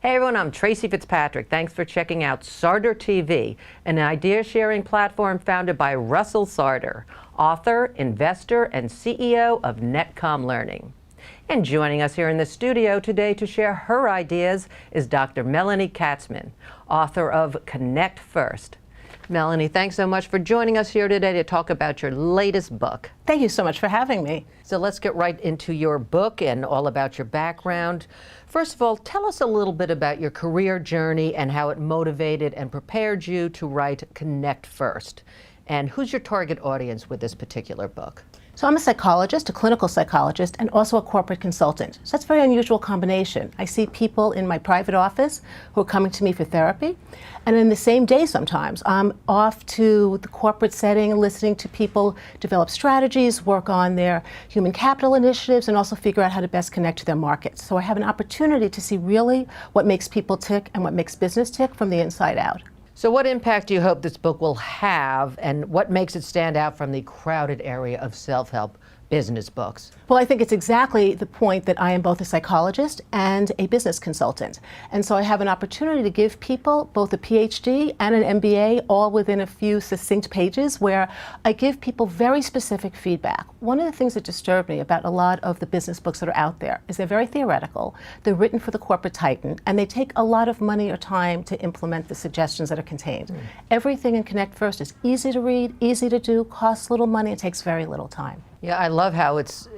Hey everyone, I'm Tracy Fitzpatrick. Thanks for checking out Sartor TV, an idea-sharing platform founded by Russell Sartor, author, investor, and CEO of Netcom Learning. And joining us here in the studio today to share her ideas is Dr. Melanie Katzman, author of Connect First. Melanie, thanks so much for joining us here today to talk about your latest book. Thank you so much for having me. So let's get right into your book and all about your background. First of all, tell us a little bit about your career journey and how it motivated and prepared you to write Connect First. And who's your target audience with this particular book? So I'm a psychologist, a clinical psychologist, and also a corporate consultant. So that's a very unusual combination. I see people in my private office who are coming to me for therapy, and in the same day sometimes, I'm off to the corporate setting and listening to people develop strategies, work on their human capital initiatives, and also figure out how to best connect to their markets. So I have an opportunity to see really what makes people tick and what makes business tick from the inside out. So what impact do you hope this book will have, and what makes it stand out from the crowded area of self-help business books? Well, I think it's exactly the point that I am both a psychologist and a business consultant. And so I have an opportunity to give people both a PhD and an MBA all within a few succinct pages where I give people very specific feedback. One of the things that disturbed me about a lot of the business books that are out there is they're very theoretical, they're written for the corporate titan, and they take a lot of money or time to implement the suggestions that are contained. Everything in Connect First is easy to read, easy to do, costs little money, and takes very little time. Yeah, I love how it's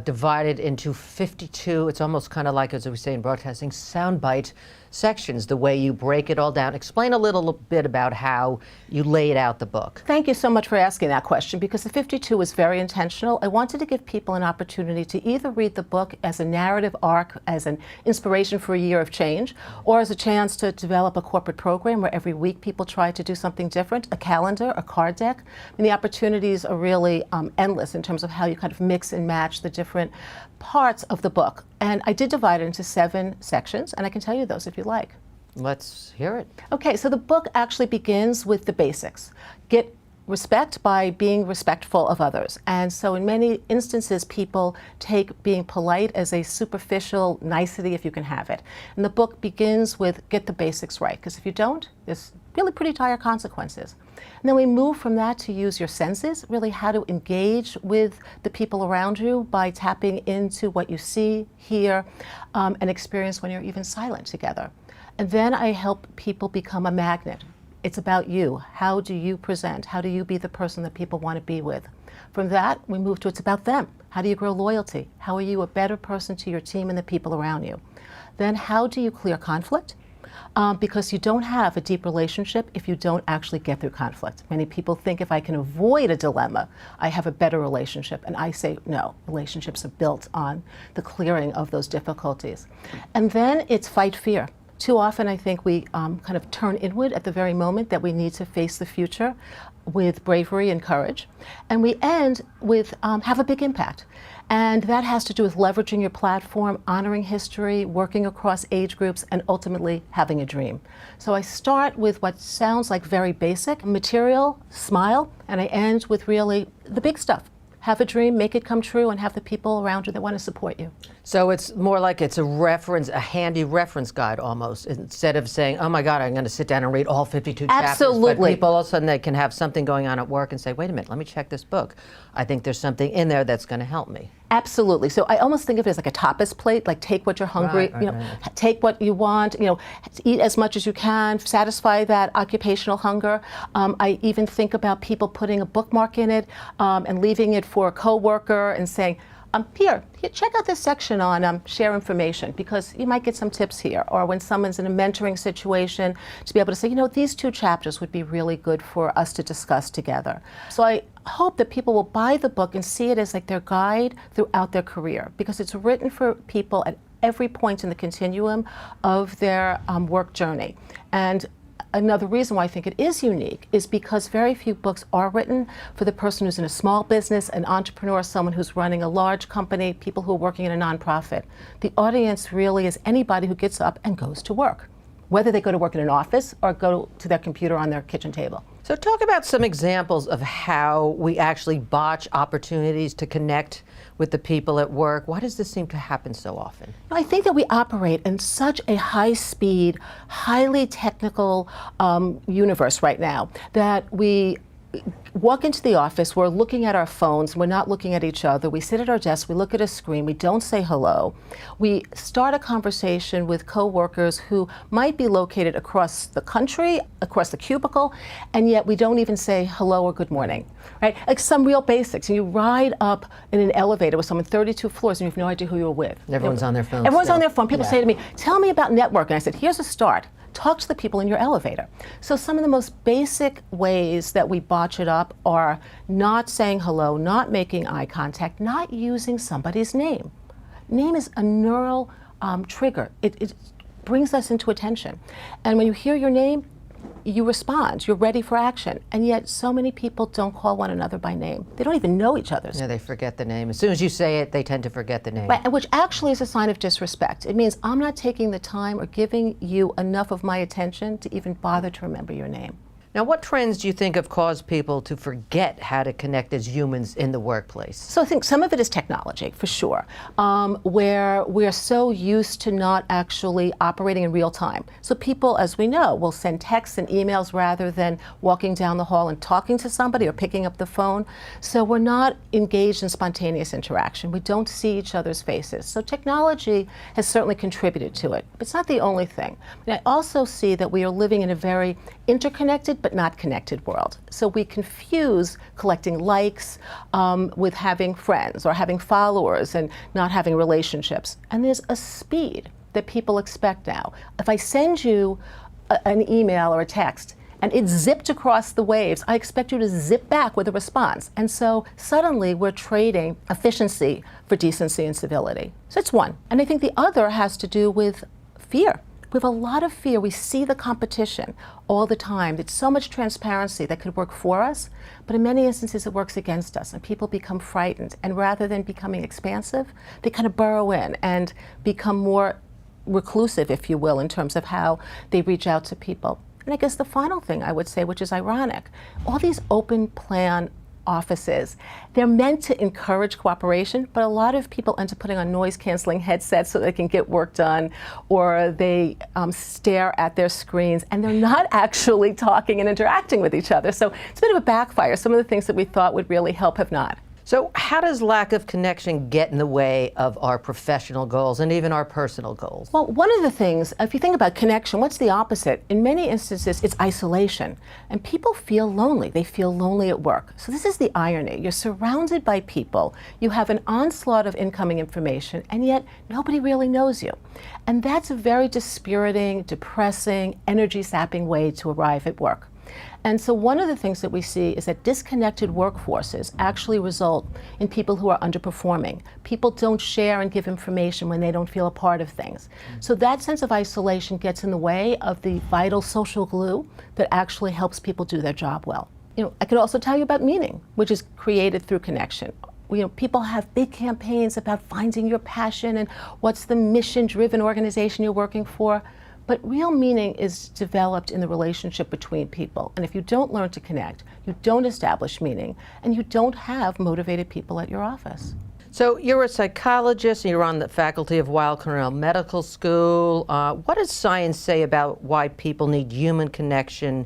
divided into 52, it's almost kind of like, as we say in broadcasting, soundbite sections, the way you break it all down. Explain a little bit about how you laid out the book. Thank you so much for asking that question, because the 52 was very intentional. I wanted to give people an opportunity to either read the book as a narrative arc, as an inspiration for a year of change, or as a chance to develop a corporate program where every week people try to do something different, a calendar, a card deck. And the opportunities are really endless in terms of how you kind of mix and match the different parts of the book. And I did divide it into 7 sections, and I can tell you those if you like. Let's hear it. Okay, so the book actually begins with the basics. Get respect by being respectful of others. And so in many instances, people take being polite as a superficial nicety if you can have it. And the book begins with get the basics right, because if you don't, there's really pretty dire consequences. And then we move from that to use your senses, really how to engage with the people around you by tapping into what you see, hear, and experience when you're even silent together. And then I help people become a magnet. It's about you. How do you present? How do you be the person that people want to be with? From that, we move to it's about them. How do you grow loyalty? How are you a better person to your team and the people around you? Then how do you clear conflict? Because you don't have a deep relationship if you don't actually get through conflict. Many people think if I can avoid a dilemma, I have a better relationship. And I say, no, relationships are built on the clearing of those difficulties. And then it's fight fear. Too often, I think we kind of turn inward at the very moment that we need to face the future with bravery and courage. And we end with have a big impact. And that has to do with leveraging your platform, honoring history, working across age groups, and ultimately having a dream. So I start with what sounds like very basic material, smile, and I end with really the big stuff. Have a dream, make it come true, and have the people around you that want to support you. So it's more like it's a reference, a handy reference guide almost, instead of saying, oh my God, I'm going to sit down and read all 52 chapters. Absolutely. But people all of a sudden they can have something going on at work and say, wait a minute, let me check this book. I think there's something in there that's going to help me. Absolutely. So I almost think of it as like a tapas plate, like take what you're hungry, take what you want, eat as much as you can, satisfy that occupational hunger. I even think about people putting a bookmark in it and leaving it for a coworker and saying, here, check out this section on share information, because you might get some tips here. Or when someone's in a mentoring situation, to be able to say, these 2 chapters would be really good for us to discuss together. So I hope that people will buy the book and see it as like their guide throughout their career, because it's written for people at every point in the continuum of their work journey. And another reason why I think it is unique is because very few books are written for the person who's in a small business, an entrepreneur, someone who's running a large company, people who are working in a nonprofit. The audience really is anybody who gets up and goes to work, whether they go to work in an office or go to their computer on their kitchen table. So talk about some examples of how we actually botch opportunities to connect with the people at work. Why does this seem to happen so often? I think that we operate in such a high-speed, highly technical universe right now that we walk into the office, we're looking at our phones, we're not looking at each other, we sit at our desk, we look at a screen, we don't say hello. We start a conversation with coworkers who might be located across the country, across the cubicle, and yet we don't even say hello or good morning, right? Like some real basics. You ride up in an elevator with someone 32 floors and you have no idea who you're with. Everyone's on their phone. Everyone's still. on their phone. People Yeah. say to me, tell me about networking. I said, here's a start. Talk to the people in your elevator. So some of the most basic ways that we botch it up are not saying hello, not making eye contact, not using somebody's name. Name is a neural trigger. It brings us into attention. And when you hear your name, you respond, you're ready for action. And yet so many people don't call one another by name. They don't even know each other's. Yeah, they forget the name. As soon as you say it, they tend to forget the name. Right, and which actually is a sign of disrespect. It means I'm not taking the time or giving you enough of my attention to even bother to remember your name. Now, what trends do you think have caused people to forget how to connect as humans in the workplace? So I think some of it is technology, for sure, where we're so used to not actually operating in real time. So people, as we know, will send texts and emails rather than walking down the hall and talking to somebody or picking up the phone. So we're not engaged in spontaneous interaction. We don't see each other's faces. So technology has certainly contributed to it. But it's not the only thing. And I also see that we are living in a very interconnected but not connected world. So we confuse collecting likes with having friends or having followers and not having relationships. And there's a speed that people expect now. If I send you an email or a text and it's zipped across the waves, I expect you to zip back with a response. And so suddenly we're trading efficiency for decency and civility. So it's one. And I think the other has to do with fear. We have a lot of fear. We see the competition all the time. There's so much transparency that could work for us, but in many instances it works against us, and people become frightened. And rather than becoming expansive, they kind of burrow in and become more reclusive, if you will, in terms of how they reach out to people. And I guess the final thing I would say, which is ironic, all these open plan offices, they're meant to encourage cooperation, but a lot of people end up putting on noise-canceling headsets so they can get work done, or they stare at their screens, and they're not actually talking and interacting with each other. So it's a bit of a backfire. Some of the things that we thought would really help have not. So how does lack of connection get in the way of our professional goals and even our personal goals? Well, one of the things, if you think about connection, what's the opposite? In many instances, it's isolation. And people feel lonely. They feel lonely at work. So this is the irony. You're surrounded by people. You have an onslaught of incoming information, and yet nobody really knows you. And that's a very dispiriting, depressing, energy-sapping way to arrive at work. And so one of the things that we see is that disconnected workforces actually result in people who are underperforming. People don't share and give information when they don't feel a part of things. So that sense of isolation gets in the way of the vital social glue that actually helps people do their job well. I could also tell you about meaning, which is created through connection. People have big campaigns about finding your passion and what's the mission-driven organization you're working for. But real meaning is developed in the relationship between people. And if you don't learn to connect, you don't establish meaning, and you don't have motivated people at your office. So you're a psychologist and you're on the faculty of Weill Cornell Medical School. What does science say about why people need human connection,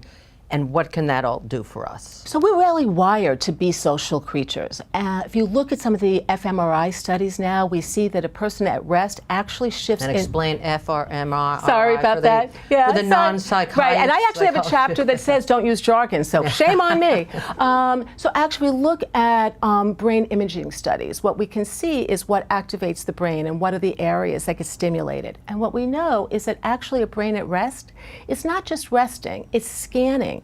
and what can that all do for us? So we're really wired to be social creatures. If you look at some of the fMRI studies now, we see that a person at rest actually shifts And explain fMRI. Sorry about that. Yeah, for the non-psychiatrists. Right, and I actually have a chapter that says don't use jargon, so shame on me. So actually look at brain imaging studies. What we can see is what activates the brain and what are the areas that get stimulated. And what we know is that actually a brain at rest is not just resting, it's scanning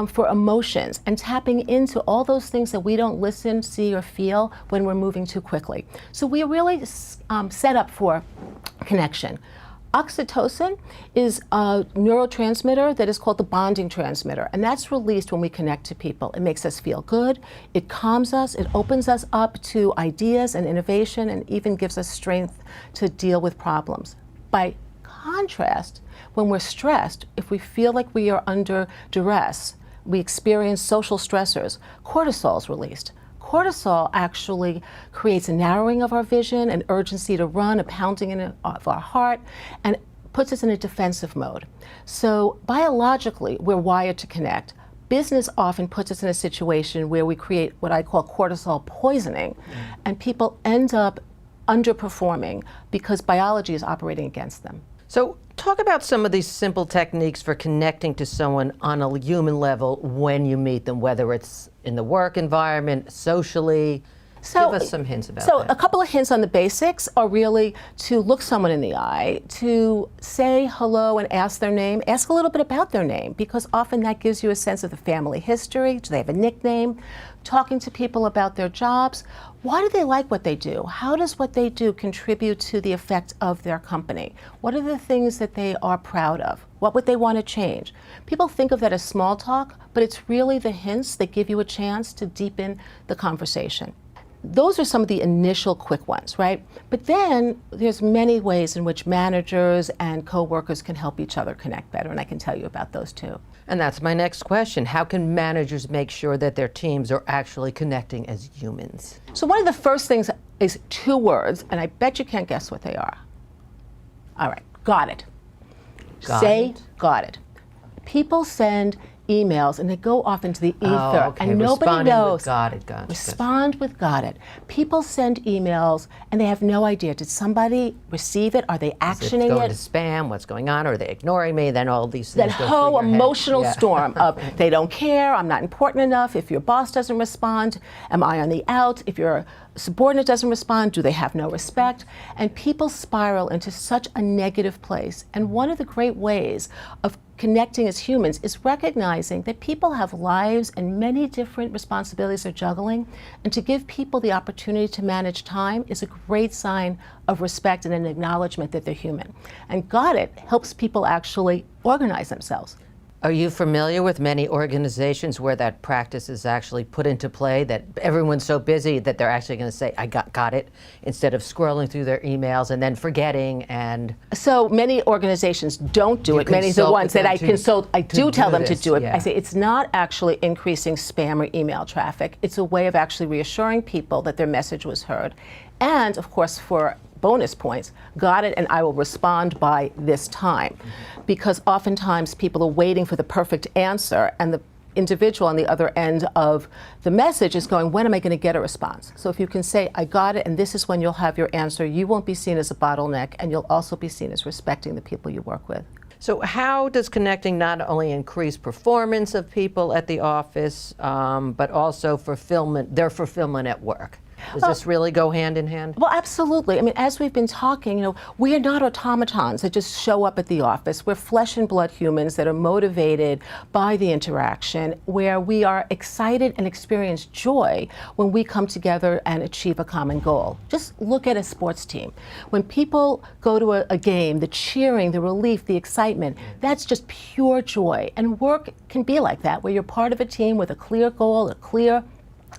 for emotions and tapping into all those things that we don't listen, see, or feel when we're moving too quickly. So we are really set up for connection. Oxytocin is a neurotransmitter that is called the bonding transmitter, and that's released when we connect to people. It makes us feel good, it calms us, it opens us up to ideas and innovation, and even gives us strength to deal with problems. By contrast, when we're stressed, if we feel like we are under duress, we experience social stressors, cortisol is released. Cortisol actually creates a narrowing of our vision, an urgency to run, a pounding of our heart, and puts us in a defensive mode. So biologically, we're wired to connect. Business often puts us in a situation where we create what I call cortisol poisoning, and people end up underperforming because biology is operating against them. So talk about some of these simple techniques for connecting to someone on a human level when you meet them, whether it's in the work environment, socially. Give us some hints about that. So a couple of hints on the basics are really to look someone in the eye, to say hello and ask their name. Ask a little bit about their name, because often that gives you a sense of the family history. Do they have a nickname? Talking to people about their jobs. Why do they like what they do? How does what they do contribute to the effect of their company? What are the things that they are proud of? What would they want to change? People think of that as small talk, but it's really the hints that give you a chance to deepen the conversation. Those are some of the initial quick ones, right? But then there's many ways in which managers and coworkers can help each other connect better, and I can tell you about those too. And that's my next question. How can managers make sure that their teams are actually connecting as humans? So one of the first things is 2 words, and I bet you can't guess what they are. All right, got it. Say got it. People send emails and they go off into the ether, and nobody knows. Got it. Respond with got it. People send emails and they have no idea. Did somebody receive it? Are they actioning Is it going it? to spam? What's going on? Are they ignoring me? Then all these things That go whole through your emotional head. storm of they don't care, I'm not important enough, if your boss doesn't respond, am I on the out? If your subordinate doesn't respond, do they have no respect? And people spiral into such a negative place. And one of the great ways of connecting as humans is recognizing that people have lives and many different responsibilities they're juggling, and to give people the opportunity to manage time is a great sign of respect and an acknowledgement that they're human. And got it helps people actually organize themselves. Are you familiar with many organizations where that practice is actually put into play, that everyone's so busy that they're actually going to say, I got it, instead of scrolling through their emails and then forgetting? And so many organizations don't do it. Many of the ones that I consult, I do tell them to do it. Yeah. I say it's not actually increasing spam or email traffic. It's a way of actually reassuring people that their message was heard. And of course, for bonus points, got it, and I will respond by this time. Because oftentimes people are waiting for the perfect answer, and the individual on the other end of the message is going, when am I going to get a response? So if you can say, I got it, and this is when you'll have your answer, you won't be seen as a bottleneck, and you'll also be seen as respecting the people you work with. so how does connecting not only increase performance of people at the office, but also their fulfillment at work? Does this really go hand in hand? Well, absolutely. I mean, as we've been talking, we are not automatons that just show up at the office. We're flesh and blood humans that are motivated by the interaction, where we are excited and experience joy when we come together and achieve a common goal. Just look at a sports team. When people go to a game, the cheering, the relief, the excitement, that's just pure joy. And work can be like that, where you're part of a team with a clear goal, a clear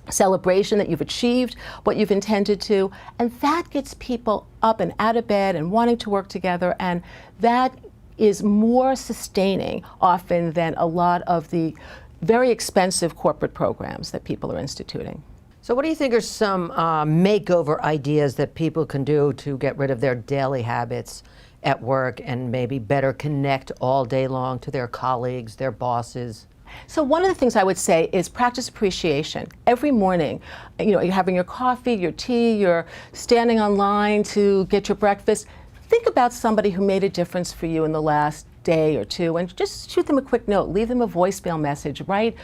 celebration that you've achieved what you've intended to, and that gets people up and out of bed and wanting to work together, and that is more sustaining often than a lot of the very expensive corporate programs that people are instituting. So what do you think are some makeover ideas that people can do to get rid of their daily habits at work and maybe better connect all day long to their colleagues, their bosses? So one of the things I would say is practice appreciation. Every morning, you're having your coffee, your tea, you're standing online to get your breakfast. Think about somebody who made a difference for you in the last day or two, and just shoot them a quick note, leave them a voicemail message, write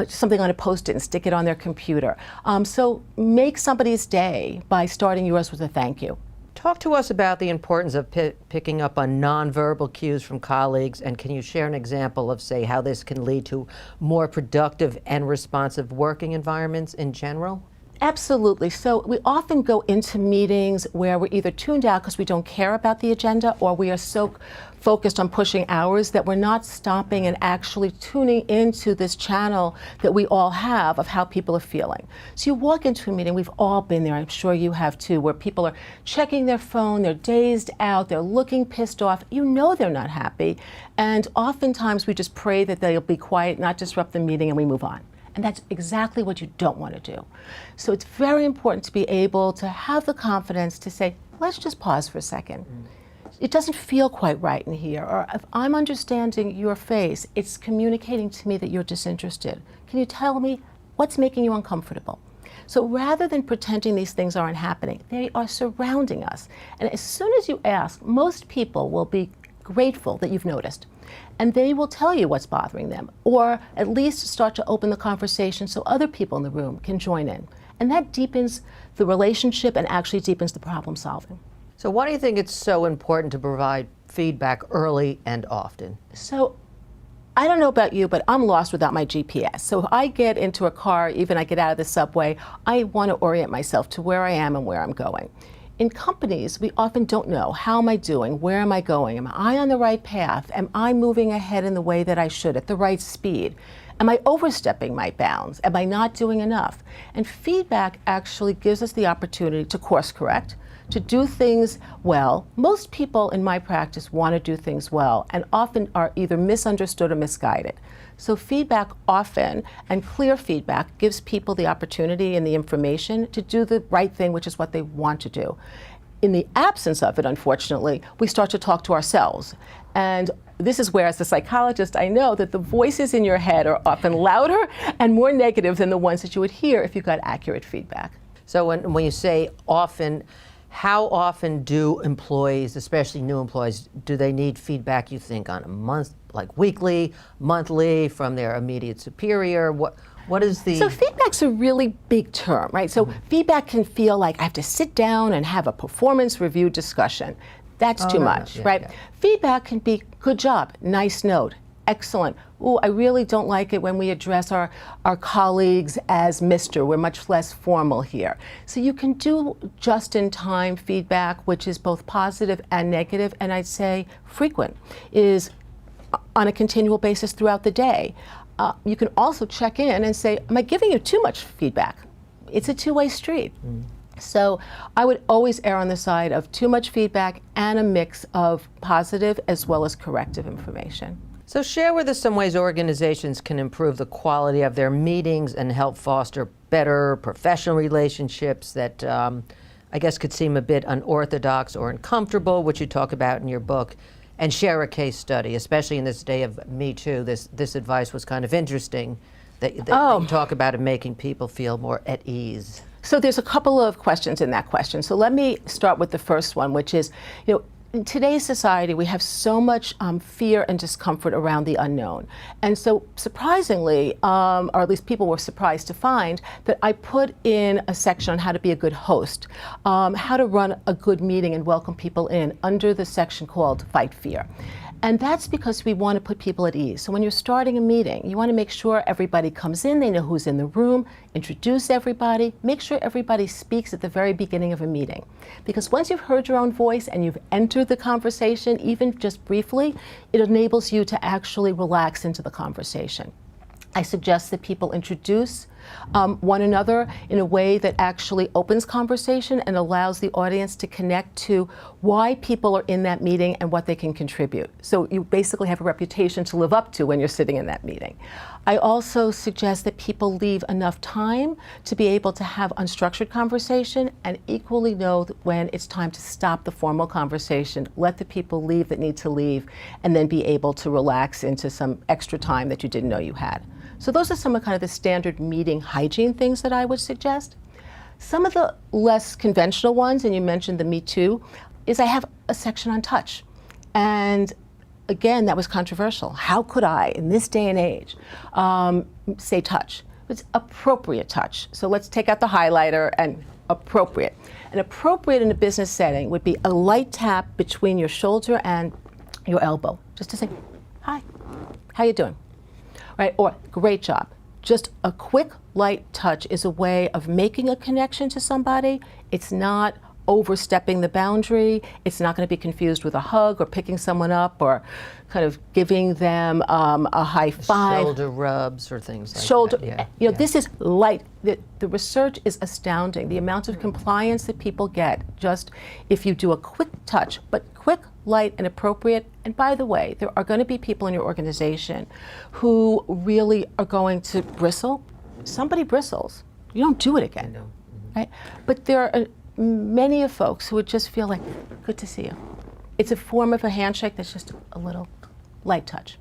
something on a Post-it and stick it on their computer. So make somebody's day by starting yours with a thank you. Talk to us about the importance of picking up on nonverbal cues from colleagues, and can you share an example of, say, how this can lead to more productive and responsive working environments in general? Absolutely. So we often go into meetings where we're either tuned out because we don't care about the agenda, or we are so focused on pushing hours that we're not stopping and actually tuning into this channel that we all have of how people are feeling. So you walk into a meeting, we've all been there, I'm sure you have too, where people are checking their phone, they're dazed out, they're looking pissed off, you know they're not happy, and oftentimes we just pray that they'll be quiet, not disrupt the meeting, and we move on. And that's exactly what you don't want to do. So it's very important to be able to have the confidence to say, let's just pause for a second. It doesn't feel quite right in here. Or if I'm understanding your face, it's communicating to me that you're disinterested. Can you tell me what's making you uncomfortable? So rather than pretending these things aren't happening, they are surrounding us. And as soon as you ask, most people will be grateful that you've noticed. And they will tell you what's bothering them, or at least start to open the conversation so other people in the room can join in. And that deepens the relationship and actually deepens the problem solving. So why do you think it's so important to provide feedback early and often? So I don't know about you, but I'm lost without my GPS. So if I get into a car, even I get out of the subway, I want to orient myself to where I am and where I'm going. In companies, we often don't know, how am I doing, where am I going, am I on the right path, am I moving ahead in the way that I should, at the right speed, am I overstepping my bounds, am I not doing enough? And feedback actually gives us the opportunity to course correct, to do things well. Most people in my practice want to do things well and often are either misunderstood or misguided. So feedback often, and clear feedback, gives people the opportunity and the information to do the right thing, which is what they want to do. In the absence of it, unfortunately, we start to talk to ourselves. And this is where, as a psychologist, I know that the voices in your head are often louder and more negative than the ones that you would hear if you got accurate feedback. So when you say often, how often do employees, especially new employees, do they need feedback, you think, on a month, like weekly, monthly, from their immediate superior? What is the... So feedback's a really big term, right? So feedback can feel like I have to sit down and have a performance review discussion. That's too much, right? Yeah. Feedback can be, good job, nice note, excellent. Ooh, I really don't like it when we address our colleagues as Mr. We're much less formal here. So you can do just-in-time feedback, which is both positive and negative, and I'd say frequent, is on a continual basis throughout the day. You can also check in and say, am I giving you too much feedback? It's a two-way street. So I would always err on the side of too much feedback and a mix of positive as well as corrective information. So share with us some ways organizations can improve the quality of their meetings and help foster better professional relationships that I guess could seem a bit unorthodox or uncomfortable, which you talk about in your book, and share a case study, especially in this day of Me Too. This advice was kind of interesting that you talk about it making people feel more at ease. So there's a couple of questions in that question. So let me start with the first one, which is, in today's society, we have so much fear and discomfort around the unknown. And so surprisingly, or at least people were surprised to find, that I put in a section on how to be a good host, how to run a good meeting and welcome people in under the section called Fight Fear. And that's because we want to put people at ease. So when you're starting a meeting, you want to make sure everybody comes in, they know who's in the room, introduce everybody, make sure everybody speaks at the very beginning of a meeting. Because once you've heard your own voice and you've entered the conversation, even just briefly, it enables you to actually relax into the conversation. I suggest that people introduce one another in a way that actually opens conversation and allows the audience to connect to why people are in that meeting and what they can contribute. So you basically have a reputation to live up to when you're sitting in that meeting. I also suggest that people leave enough time to be able to have unstructured conversation and equally know that when it's time to stop the formal conversation, let the people leave that need to leave, and then be able to relax into some extra time that you didn't know you had. So those are some of kind of the standard meeting hygiene things that I would suggest. Some of the less conventional ones, and you mentioned the Me Too, is I have a section on touch. And again, that was controversial. How could I, in this day and age, say touch? It's appropriate touch. So let's take out the highlighter and appropriate. And appropriate in a business setting would be a light tap between your shoulder and your elbow, just to say, hi, how you doing? Right? Or great job, just a quick, light touch is a way of making a connection to somebody. It's not overstepping the boundary. It's not going to be confused with a hug or picking someone up or kind of giving them a high five. Shoulder rubs or things like that. Yeah. You know, this is light. The research is astounding. The amount of compliance that people get just if you do a quick touch, but quick, light, and appropriate. And by the way, there are going to be people in your organization who really are going to bristle. Somebody bristles. You don't do it again. No. Right? But there are many of folks who would just feel like, good to see you. It's a form of a handshake that's just a little light touch.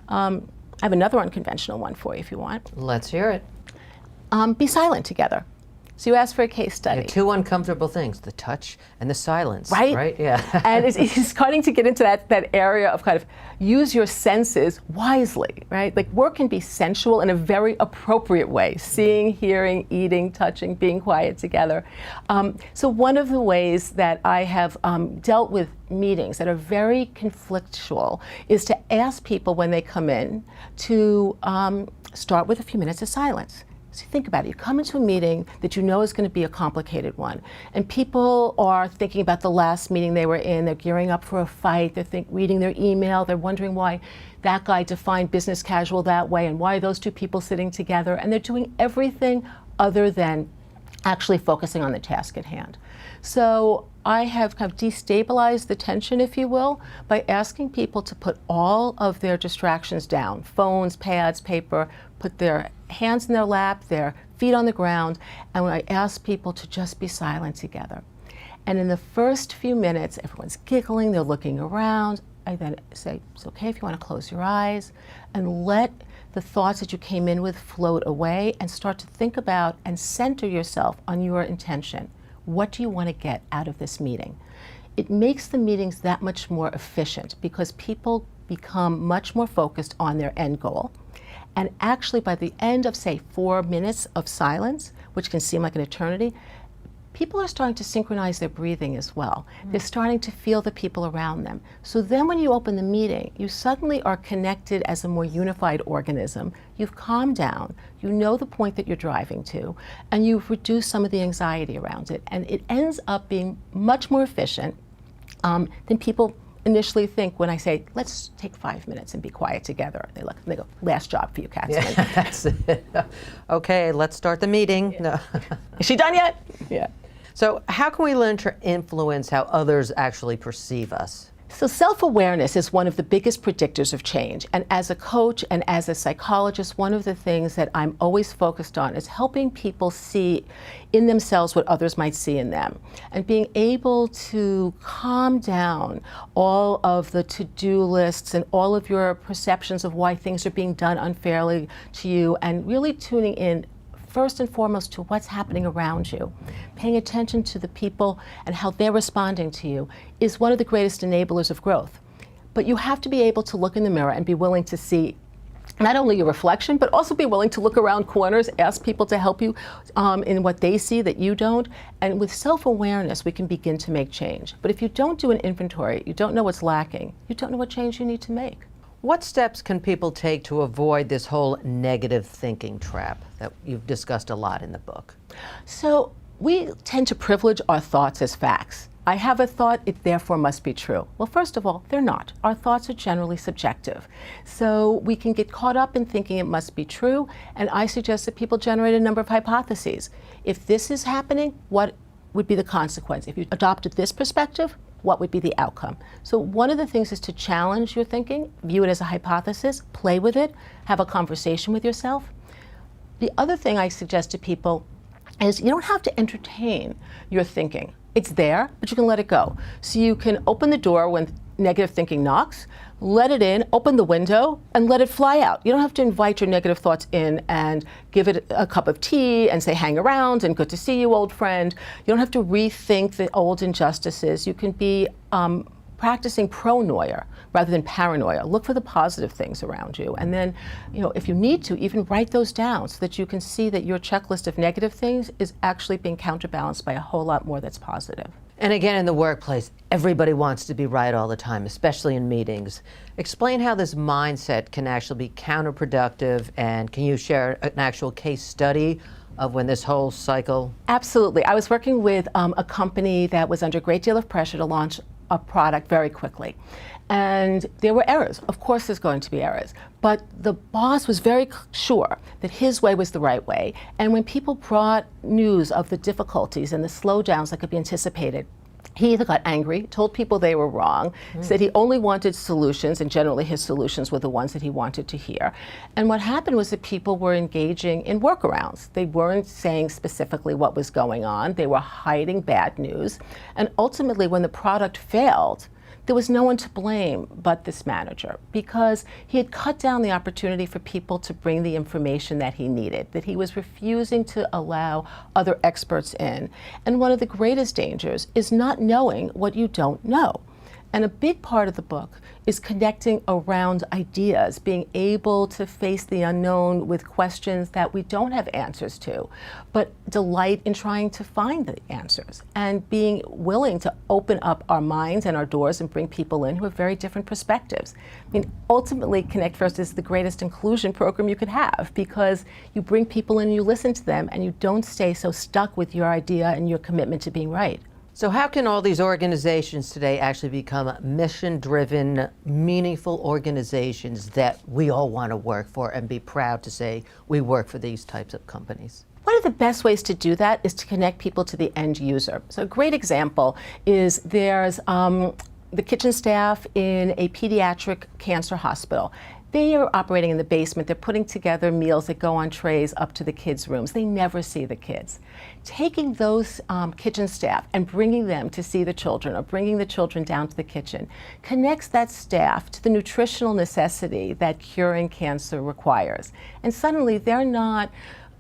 I have another unconventional one for you if you want. Let's hear it. Be silent together. So you asked for a case study. Yeah, two uncomfortable things, the touch and the silence. Right? Yeah. And it's starting to get into that area of kind of use your senses wisely, right? Like work can be sensual in a very appropriate way. Seeing, hearing, eating, touching, being quiet together. So one of the ways that I have dealt with meetings that are very conflictual is to ask people when they come in to start with a few minutes of silence. So think about it. You come into a meeting that you know is going to be a complicated one, and people are thinking about the last meeting they were in. They're gearing up for a fight. They're reading their email. They're wondering why that guy defined business casual that way, and why are those two people sitting together. And they're doing everything other than actually focusing on the task at hand. So I have kind of destabilized the tension, if you will, by asking people to put all of their distractions down, phones, pads, paper, put their hands in their lap, their feet on the ground, and when I ask people to just be silent together. And in the first few minutes, everyone's giggling, they're looking around. I then say, it's okay if you want to close your eyes and let the thoughts that you came in with float away and start to think about and center yourself on your intention. What do you want to get out of this meeting? It makes the meetings that much more efficient because people become much more focused on their end goal. And actually by the end of, say, 4 minutes of silence, which can seem like an eternity, people are starting to synchronize their breathing as well. They're starting to feel the people around them. So then when you open the meeting, you suddenly are connected as a more unified organism. You've calmed down, you know the point that you're driving to, and you've reduced some of the anxiety around it. And it ends up being much more efficient than people initially think when I say, let's take 5 minutes and be quiet together. They look and they go, last job for you, Katzman. Yeah, that's it. Okay, let's start the meeting. Yeah. No. Is she done yet? Yeah. So how can we learn to influence how others actually perceive us? So self-awareness is one of the biggest predictors of change. And as a coach and as a psychologist, one of the things that I'm always focused on is helping people see in themselves what others might see in them. And being able to calm down all of the to-do lists and all of your perceptions of why things are being done unfairly to you, and really tuning in first and foremost to what's happening around you. Paying attention to the people and how they're responding to you is one of the greatest enablers of growth. But you have to be able to look in the mirror and be willing to see not only your reflection, but also be willing to look around corners, ask people to help you in what they see that you don't. And with self-awareness, we can begin to make change. But if you don't do an inventory, you don't know what's lacking, you don't know what change you need to make. What steps can people take to avoid this whole negative thinking trap that you've discussed a lot in the book? So we tend to privilege our thoughts as facts. I have a thought, it therefore must be true. Well, first of all, they're not. Our thoughts are generally subjective. So we can get caught up in thinking it must be true, and I suggest that people generate a number of hypotheses. If this is happening, what would be the consequence? If you adopted this perspective, what would be the outcome? So one of the things is to challenge your thinking, view it as a hypothesis, play with it, have a conversation with yourself. The other thing I suggest to people is you don't have to entertain your thinking. It's there, but you can let it go. So you can open the door when negative thinking knocks, let it in, open the window, and let it fly out. You don't have to invite your negative thoughts in and give it a cup of tea and say, hang around and good to see you, old friend. You don't have to rethink the old injustices. You can be practicing pronoia rather than paranoia. Look for the positive things around you. And then, if you need to, even write those down so that you can see that your checklist of negative things is actually being counterbalanced by a whole lot more that's positive. And again, in the workplace, everybody wants to be right all the time, especially in meetings. Explain how this mindset can actually be counterproductive, and can you share an actual case study of when this whole cycle? Absolutely. I was working with a company that was under a great deal of pressure to launch a product very quickly. And there were errors. Of course there's going to be errors. But the boss was very sure that his way was the right way. And when people brought news of the difficulties and the slowdowns that could be anticipated, he either got angry, told people they were wrong, said he only wanted solutions, and generally his solutions were the ones that he wanted to hear. And what happened was that people were engaging in workarounds. They weren't saying specifically what was going on. They were hiding bad news. And ultimately, when the product failed, there was no one to blame but this manager, because he had cut down the opportunity for people to bring the information that he needed, that he was refusing to allow other experts in. And one of the greatest dangers is not knowing what you don't know. And a big part of the book is connecting around ideas, being able to face the unknown with questions that we don't have answers to, but delight in trying to find the answers, and being willing to open up our minds and our doors and bring people in who have very different perspectives. I mean, ultimately, Connect First is the greatest inclusion program you could have, because you bring people in and you listen to them, and you don't stay so stuck with your idea and your commitment to being right. So how can all these organizations today actually become mission-driven, meaningful organizations that we all want to work for and be proud to say we work for these types of companies? One of the best ways to do that is to connect people to the end user. So a great example is there's the kitchen staff in a pediatric cancer hospital. They are operating in the basement. They're putting together meals that go on trays up to the kids' rooms. They never see the kids. Taking those kitchen staff and bringing them to see the children, or bringing the children down to the kitchen, connects that staff to the nutritional necessity that curing cancer requires. And suddenly they're not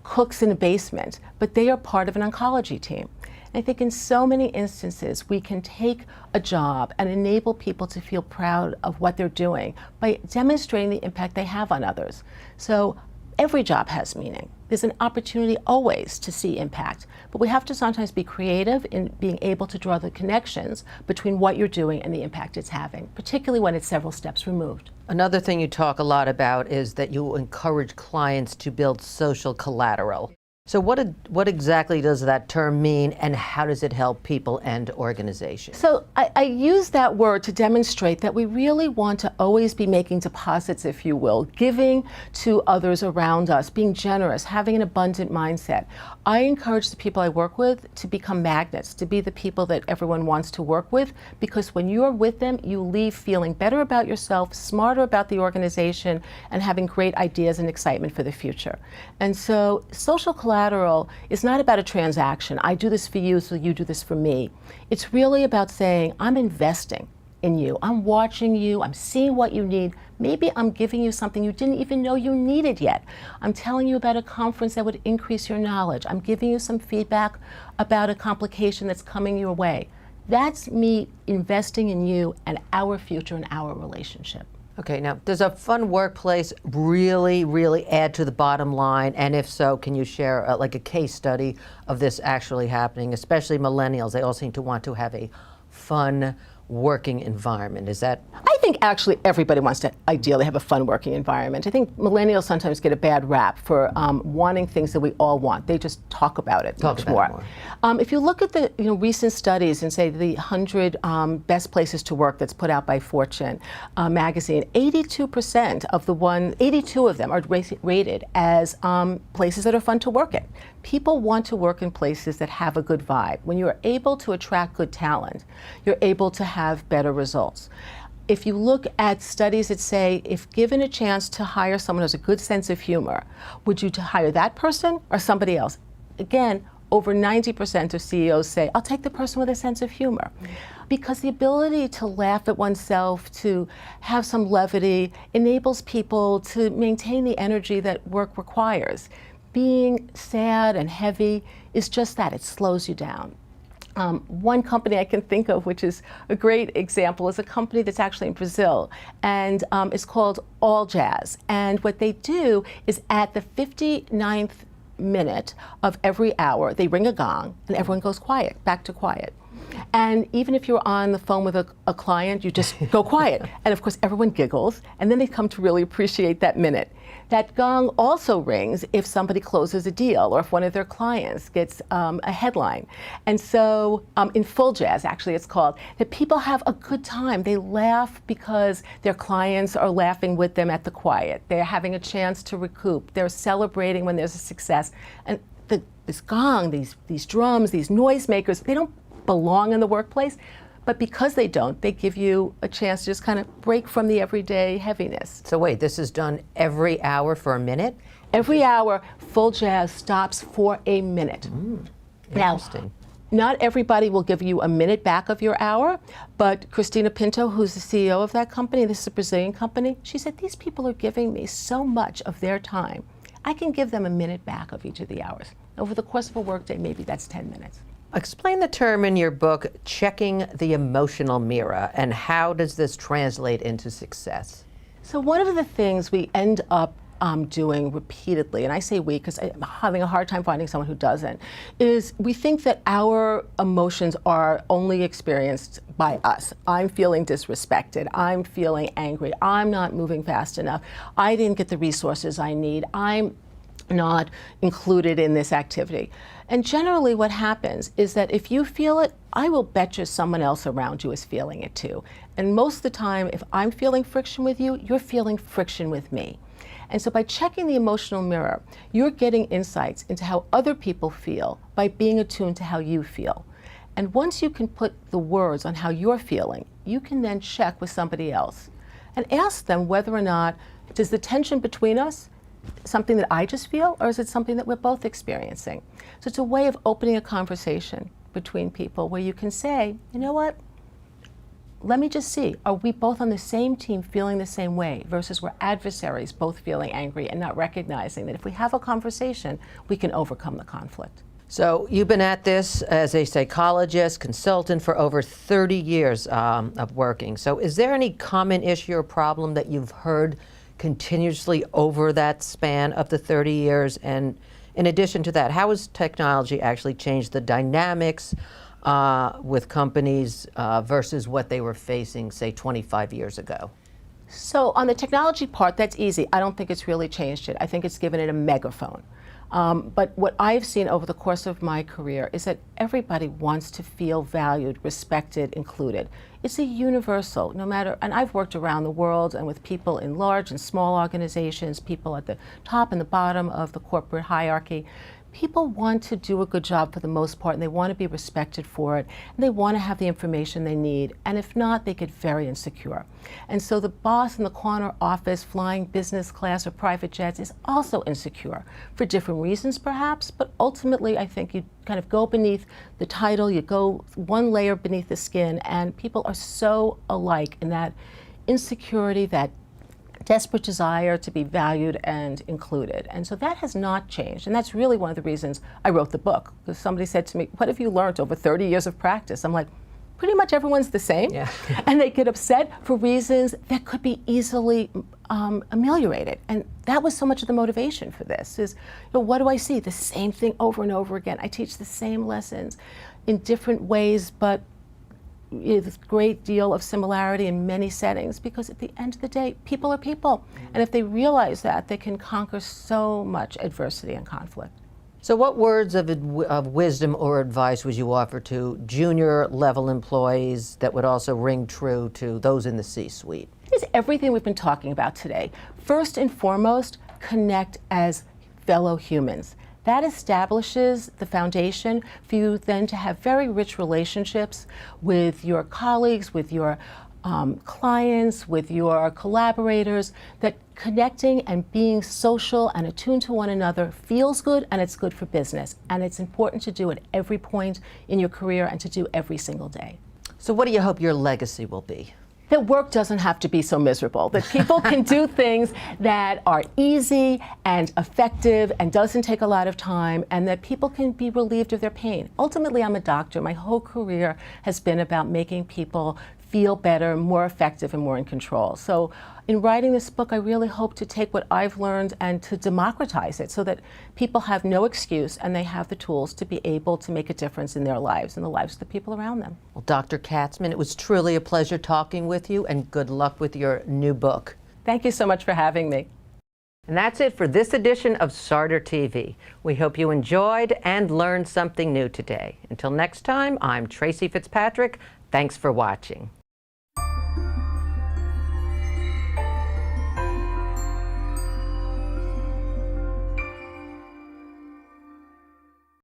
cooks in a basement, but they are part of an oncology team. I think in so many instances, we can take a job and enable people to feel proud of what they're doing by demonstrating the impact they have on others. So every job has meaning. There's an opportunity always to see impact, but we have to sometimes be creative in being able to draw the connections between what you're doing and the impact it's having, particularly when it's several steps removed. Another thing you talk a lot about is that you encourage clients to build social collateral. So what exactly does that term mean, and how does it help people and organizations? So I use that word to demonstrate that we really want to always be making deposits, if you will, giving to others around us, being generous, having an abundant mindset. I encourage the people I work with to become magnets, to be the people that everyone wants to work with, because when you're with them, you leave feeling better about yourself, smarter about the organization, and having great ideas and excitement for the future. And so social collateral is not about a transaction. I do this for you, so you do this for me. It's really about saying, I'm investing in you. I'm watching you. I'm seeing what you need. Maybe I'm giving you something you didn't even know you needed yet. I'm telling you about a conference that would increase your knowledge. I'm giving you some feedback about a complication that's coming your way. That's me investing in you and our future and our relationship. Okay, now, does a fun workplace really add to the bottom line? And if so, can you share like a case study of this actually happening? Especially millennials, they all seem to want to have a fun working environment. Is that? I think actually everybody wants to ideally have a fun working environment. I think millennials sometimes get a bad rap for wanting things that we all want. They just talk about it much more. If you look at the recent studies and say the 100 best places to work that's put out by Fortune magazine, 82% of the 82 of them are rated as places that are fun to work in. People want to work in places that have a good vibe. When you're able to attract good talent, you're able to have better results. If you look at studies that say, if given a chance to hire someone who has a good sense of humor, would you hire that person or somebody else? Again, over 90% of CEOs say, I'll take the person with a sense of humor. Because the ability to laugh at oneself, to have some levity, enables people to maintain the energy that work requires. Being sad and heavy is just that, it slows you down. One company I can think of, which is a great example, is a company that's actually in Brazil, and it's called All Jazz. And what they do is at the 59th minute of every hour, they ring a gong, and everyone goes quiet, back to quiet. And even if you're on the phone with a client, you just go quiet. And of course, everyone giggles, and then they come to really appreciate that minute. That gong also rings if somebody closes a deal or if one of their clients gets a headline. And so in Full Jazz, actually it's called, that people have a good time. They laugh because their clients are laughing with them at the quiet. They're having a chance to recoup. They're celebrating when there's a success. And this gong, these drums, these noisemakers, they don't belong in the workplace, but because they don't, they give you a chance to just kind of break from the everyday heaviness. So wait, this is done every hour for a minute? Every hour, Full Jazz stops for a minute. Interesting. Now, not everybody will give you a minute back of your hour, but Christina Pinto, who's the CEO of that company, this is a Brazilian company, she said, these people are giving me so much of their time. I can give them a minute back of each of the hours. Over the course of a workday, maybe that's 10 minutes. Explain the term in your book, checking the emotional mirror, and how does this translate into success? So one of the things we end up doing repeatedly, and I say we because I'm having a hard time finding someone who doesn't, is we think that our emotions are only experienced by us. I'm feeling disrespected. I'm feeling angry. I'm not moving fast enough. I didn't get the resources I need. I'm not included in this activity. And generally what happens is that if you feel it, I will bet you someone else around you is feeling it too. And most of the time, if I'm feeling friction with you, you're feeling friction with me. And so by checking the emotional mirror, you're getting insights into how other people feel by being attuned to how you feel. And once you can put the words on how you're feeling, you can then check with somebody else and ask them whether or not, does the tension between us something that I just feel, or is it something that we're both experiencing? So it's a way of opening a conversation between people where you can say, you know what, let me just see, are we both on the same team feeling the same way versus we're adversaries both feeling angry and not recognizing that if we have a conversation, we can overcome the conflict. So you've been at this as a psychologist, consultant for over 30 years of working. So is there any common issue or problem that you've heard continuously over that span of the 30 years? And in addition to that, how has technology actually changed the dynamics with companies versus what they were facing, say, 25 years ago? So on the technology part, that's easy. I don't think it's really changed it. I think it's given it a megaphone. But what I've seen over the course of my career is that everybody wants to feel valued, respected, included. It's a universal, no matter, and I've worked around the world and with people in large and small organizations, people at the top and the bottom of the corporate hierarchy. People want to do a good job for the most part, and they want to be respected for it, and they want to have the information they need, and if not, they get very insecure. And so the boss in the corner office flying business class or private jets is also insecure, for different reasons perhaps, but ultimately I think you kind of go beneath the title, you go one layer beneath the skin, and people are so alike in that insecurity, that desperate desire to be valued and included. And so that has not changed. And that's really one of the reasons I wrote the book. Because somebody said to me, what have you learned over 30 years of practice? I'm like, pretty much everyone's the same. Yeah. And they get upset for reasons that could be easily ameliorated. And that was so much of the motivation for this is, what do I see? The same thing over and over again. I teach the same lessons in different ways, but this great deal of similarity in many settings, because at the end of the day, people are people. And if they realize that, they can conquer so much adversity and conflict. So what words of wisdom or advice would you offer to junior level employees that would also ring true to those in the C-suite? It's everything we've been talking about today. First and foremost, connect as fellow humans. That establishes the foundation for you then to have very rich relationships with your colleagues, with your clients, with your collaborators, that connecting and being social and attuned to one another feels good, and it's good for business. And it's important to do at every point in your career and to do every single day. So what do you hope your legacy will be? That work doesn't have to be so miserable, that people can do things that are easy and effective and doesn't take a lot of time, and that people can be relieved of their pain. Ultimately, I'm a doctor. My whole career has been about making people feel better, more effective, and more in control. So in writing this book, I really hope to take what I've learned and to democratize it so that people have no excuse and they have the tools to be able to make a difference in their lives and the lives of the people around them. Well, Dr. Katzman, it was truly a pleasure talking with you, and good luck with your new book. Thank you so much for having me. And that's it for this edition of Sartor TV. We hope you enjoyed and learned something new today. Until next time, I'm Tracy Fitzpatrick. Thanks for watching.